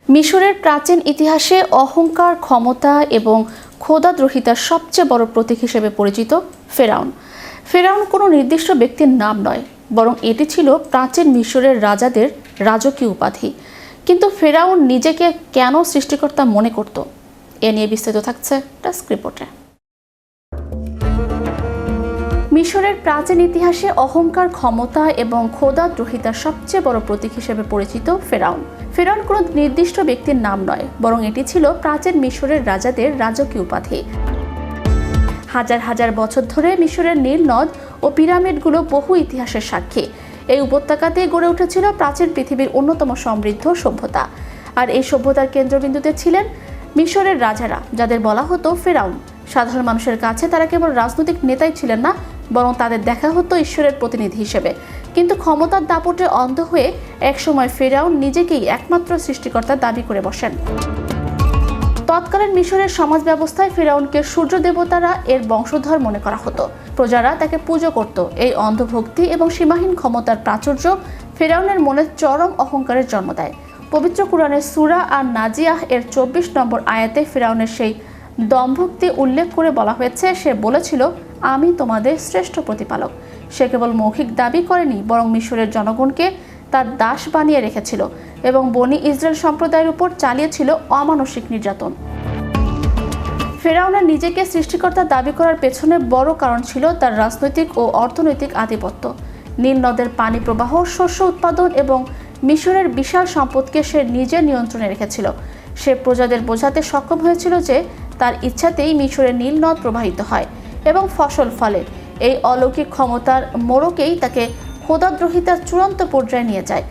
মিশরের প্রাচীন ইতিহাসে অহংকার, ক্ষমতা এবং খোদাদ্রোহিতার সবচেয়ে বড় প্রতীক হিসেবে পরিচিত ফেরাউন। ফেরাউন কোনো নির্দিষ্ট ব্যক্তির নাম নয়, বরং এটি ছিল প্রাচীন মিশরের রাজাদের রাজকীয় উপাধি। কিন্তু ফেরাউন নিজেকে কেন সৃষ্টিকর্তা মনে করত, এ নিয়ে বিস্তারিত থাকছে টাস্ক রিপোর্টে। মিশরের প্রাচীন ইতিহাসে অহংকার, ক্ষমতা এবং খোদাদ্রোহিতার সবচেয়ে বড় প্রতীক হিসেবে পরিচিত ফেরাউন। ফেরাউন কোনো নির্দিষ্ট ব্যক্তির নাম নয়, বরং এটি ছিল প্রাচীন মিশরের রাজাদের রাজকীয় উপাধি। হাজার হাজার বছর ধরে মিশরের নীল নদ ও পিরামিডগুলো বহু ইতিহাসের সাক্ষী। এই উপত্যকাতে গড়ে উঠেছিল প্রাচীন পৃথিবীর অন্যতম সমৃদ্ধ সভ্যতা। আর এই সভ্যতার কেন্দ্রবিন্দুতে ছিলেন মিশরের রাজারা, যাদের বলা হতো ফেরাউন। সাধারণ মানুষের কাছে তারা কেবল রাজনৈতিক নেতাই ছিলেন না, বরং তাদের দেখা হতো ঈশ্বরের প্রতিনিধি হিসেবে। কিন্তু ক্ষমতার দাপটে অন্ধ হয়ে একসময় ফেরাউন নিজেকেই একমাত্র সৃষ্টিকর্তার দাবি করে বসেন। তৎকালীন মিশরের সমাজ ব্যবস্থায় ফেরাউনকে সূর্য দেবতারা এর বংশধর মনে করা হতো। প্রজারা তাকে পুজো করত। এই অন্ধভক্তি এবং সীমাহীন ক্ষমতার প্রাচুর্য ফেরাউনের মনে চরম অহংকারের জন্ম দেয়। পবিত্র কুরআনের সূরা আন-নাজিয়াহ এর 24 নম্বর আয়াতে ফেরাউনের সেই দম্ভক্তি উল্লেখ করে বলা হয়েছে, সে বলেছিল, আমি তোমাদের শ্রেষ্ঠ প্রতিপালক। সে কেবল মৌখিক দাবি করেনি, বরং মিশরের জনগণকে তার দাস বানিয়ে রেখেছিল এবং বনি ইসরায়েল সম্প্রদায়ের উপর চালিয়েছিল অমানসিক নির্যাতন। ফেরাউনের নিজেকে সৃষ্টিকর্তা দাবি করার পেছনে বড় কারণ ছিল তার রাজনৈতিক ও অর্থনৈতিক আধিপত্য। নীল নদের পানি প্রবাহ, শস্য উৎপাদন এবং মিশরের বিশাল সম্পদকে সে নিজের নিয়ন্ত্রণে রেখেছিল। সে প্রজাদের বোঝাতে সক্ষম হয়েছিল যে তার ইচ্ছাতেই মিশরের নীল নদ প্রবাহিত হয় এবং ফসল ফলে। এই অলৌকিক ক্ষমতার মোড়কেই তাকে খোদাদ্রোহিতার চূড়ান্ত পর্যায়ে নিয়ে যায়।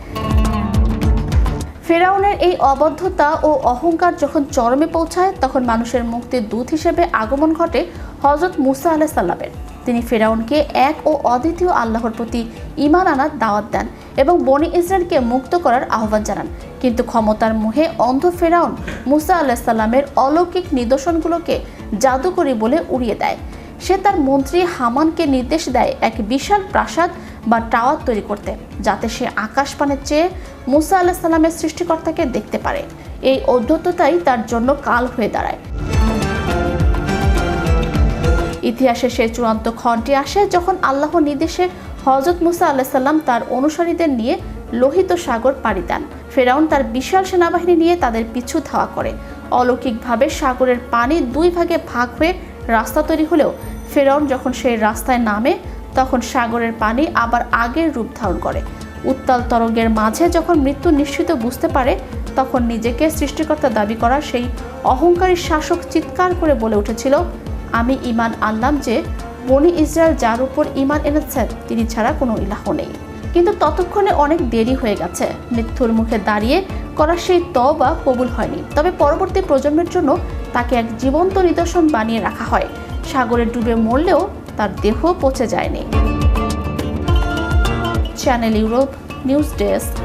ফেরাউনের এই অবদ্ধতা ও অহংকার যখন চরমে পৌঁছায়, তখন মানুষের মুক্তির দূত হিসেবে আগমন ঘটে হযরত মুসা আলাইহিস সালামের। তিনি ফেরাউনকে এক ও অদ্বিতীয় আল্লাহর প্রতি ঈমান আনার দাওয়াত দেন এবং বনি ইসরায়েলকে মুক্ত করার আহ্বান জানান। কিন্তু ক্ষমতার মোহে অন্ধ ফেরাউন মুসা আলাইহিস সালামের অলৌকিক নিদর্শনগুলোকে জাদুকরী বলে উড়িয়ে দেয়। সে তার মন্ত্রী হামানকে নির্দেশ দেয় এক বিশাল প্রাসাদ বা টাওয়ার তৈরি করতে, যাতে সে আকাশ পানে চেয়ে মুসা আলাইহিস সালামের সৃষ্টিকর্তাকে দেখতে পারে। এই ঔদ্ধত্যতাই তার জন্য কাল হয়ে দাঁড়ায়। ইতিহাসে সে চূড়ান্ত ক্ষণটি আসে যখন আল্লাহর নির্দেশে হযরত মুসা আলাইহিস সালাম তার অনুসারীদের নিয়ে লোহিত সাগর পাড়ি দেন। ফেরাউন তার বিশাল সেনাবাহিনী নিয়ে তাদের পিছু ধাওয়া করে। অলৌকিকভাবে সাগরের পানি দুই ভাগে ভাগ হয়ে রাস্তা তৈরি হলেও ফেরাউন যখন সেই রাস্তায় নামে, তখন সাগরের পানি আবার আগের রূপ ধারণ করে। উত্তাল তরঙ্গের মাঝে যখন মৃত্যু নিশ্চিত বুঝতে পারে, তখন নিজেকে সৃষ্টিকর্তা দাবি করা সেই অহংকারী শাসক চিৎকার করে বলে উঠেছিল, আমি ঈমান আনলাম যে বনি ইসরায়েল যার উপর ঈমান এনেছেন তিনি ছাড়া কোনো ইলাহ নেই। কিন্তু ততক্ষণে অনেক দেরি হয়ে গেছে। মৃত্যুর মুখে দাঁড়িয়ে করা সেই তওবা কবুল হয়নি। তবে পরবর্তী প্রজন্মের জন্য তাকে এক জীবন্ত নিদর্শন বানিয়ে রাখা হয়। সাগরে ডুবে মরলেও তার দেহ পচে যায়নি। Channel Europe news desk.